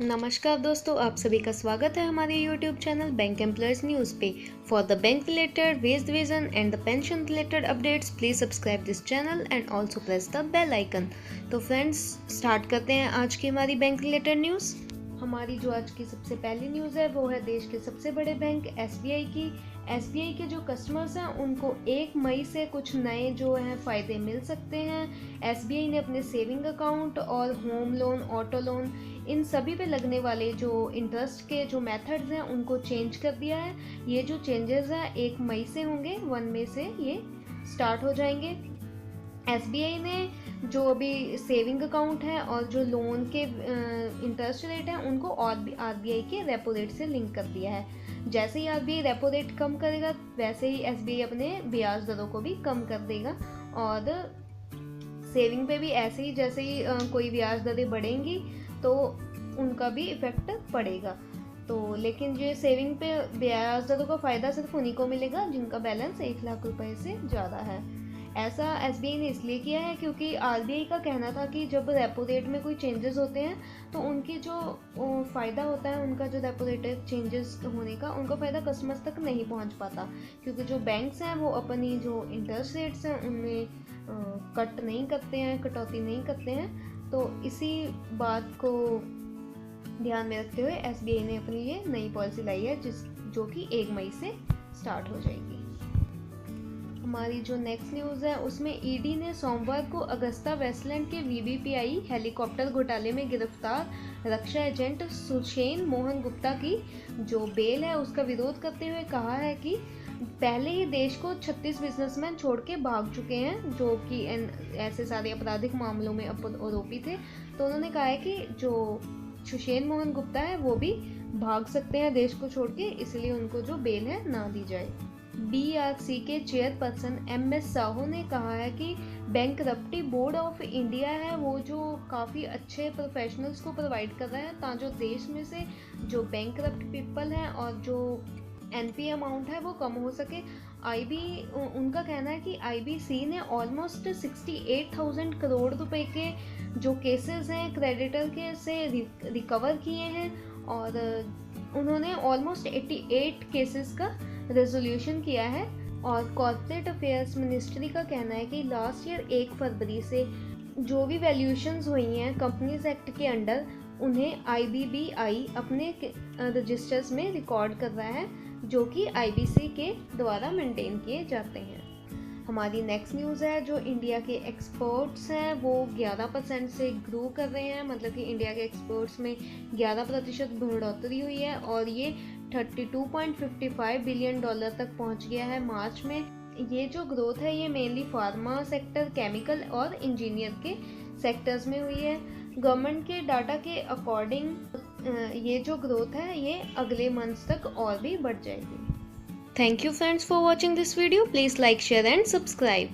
नमस्कार दोस्तों, आप सभी का स्वागत है हमारे YouTube channel bank employees news पे। For the bank related, wage division and the pension related updates please subscribe this channel and also press the bell icon. तो फ्रेंड्स, स्टार्ट करते हैं आज की हमारी बैंक रिलेटेड न्यूज़। हमारी जो आज की सबसे पहली न्यूज़ है वो है देश के सबसे बड़े बैंक एसबीआई की। एसबीआई के जो कस्टमर्स हैं उनको 1 मई से कुछ नए जो हैं फ़ायदे मिल सकते हैं। एसबीआई ने अपने सेविंग अकाउंट और होम लोन, ऑटो लोन, इन सभी पे लगने वाले जो इंटरेस्ट के जो मेथड्स हैं उनको चेंज कर दिया है। ये जो चेंजेस हैं 1 मई से होंगे, 1 मई से ये स्टार्ट हो जाएंगे। एसबीआई ने जो अभी सेविंग अकाउंट है और जो लोन के इंटरेस्ट रेट हैं उनको और आरबीआई के रेपो रेट से लिंक कर दिया है। जैसे ही आरबीआई रेपो रेट कम करेगा वैसे ही एसबीआई अपने ब्याज दरों को भी कम कर देगा। और सेविंग पे भी ऐसे ही, जैसे ही कोई ब्याज दरें बढ़ेंगी तो उनका भी इफेक्ट पड़ेगा। तो लेकिन ये सेविंग पे ब्याज दरों का फ़ायदा सिर्फ उन्हीं को मिलेगा जिनका बैलेंस 1 लाख रुपए से ज़्यादा है। ऐसा एसबीआई ने इसलिए किया है क्योंकि आरबीआई का कहना था कि जब रेपो रेट में कोई चेंजेस होते हैं तो उनकी जो फ़ायदा होता है, उनका जो रेपो रेट चेंजेस होने का, उनका फ़ायदा कस्टमर्स तक नहीं पहुंच पाता, क्योंकि जो बैंक्स हैं वो अपनी जो इंटरेस्ट रेट्स हैं उनमें कट नहीं करते हैं, कटौती नहीं करते हैं। तो इसी बात को ध्यान में रखते हुए एसबीआई ने अपनी ये नई पॉलिसी लाई है जो कि 1 मई से स्टार्ट हो जाएगी। हमारी जो नेक्स्ट न्यूज़ है उसमें ईडी ने सोमवार को अगस्ता वेस्टलैंड के वीवीपीआई हेलीकॉप्टर घोटाले में गिरफ्तार रक्षा एजेंट सुशेन मोहन गुप्ता की जो बेल है उसका विरोध करते हुए कहा है कि पहले ही देश को 36 बिजनेसमैन छोड़ के भाग चुके हैं जो कि ऐसे सारे आपराधिक मामलों में आरोपी थे। तो उन्होंने कहा है कि जो सुशेन मोहन गुप्ता है वो भी भाग सकते हैं देश को छोड़ के, इसलिए उनको जो बेल है ना दी जाए। बीआरसी के चेयरपर्सन एमएस साहू ने कहा है कि बैंकरप्टी बोर्ड ऑफ इंडिया है वो जो काफ़ी अच्छे प्रोफेशनल्स को प्रोवाइड कर रहा है ताकि देश में से जो बैंकरप्ट पीपल हैं और जो एनपी अमाउंट है वो कम हो सके। उनका कहना है कि आईबीसी ने ऑलमोस्ट 68,000 करोड़ रुपए के जो केसेस हैं क्रेडिटर के से रिकवर किए हैं और उन्होंने ऑलमोस्ट 88 केसेस का रेजोल्यूशन किया है। और कॉर्पोरेट अफेयर्स मिनिस्ट्री का कहना है कि लास्ट ईयर 1 फरवरी से जो भी वैल्यूएशंस हुई हैं कंपनीज एक्ट के अंडर उन्हें आईबीबीआई अपने रजिस्टर्स में रिकॉर्ड कर रहा है जो कि आईबीसी के द्वारा मेंटेन किए जाते हैं। हमारी नेक्स्ट न्यूज़ है जो इंडिया के एक्सपोर्ट्स हैं वो 11% से ग्रो कर रहे हैं, मतलब कि इंडिया के एक्सपोर्ट्स में 11% बढ़ोतरी हुई है और ये $32.55 बिलियन तक पहुंच गया है मार्च में। ये जो ग्रोथ है ये मेनली फार्मा सेक्टर, केमिकल और इंजीनियर के सेक्टर्स में हुई है। गवर्नमेंट के डाटा के अकॉर्डिंग ये जो ग्रोथ है ये अगले मंथ्स तक और भी बढ़ जाएगी। Thank you friends for watching this video. Please like, share and subscribe.